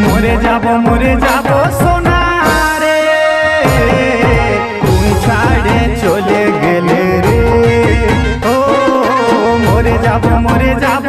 মরে যাব সোনা রে, তুই ছাড়ে চলে গেলে রে। ও মরে যাব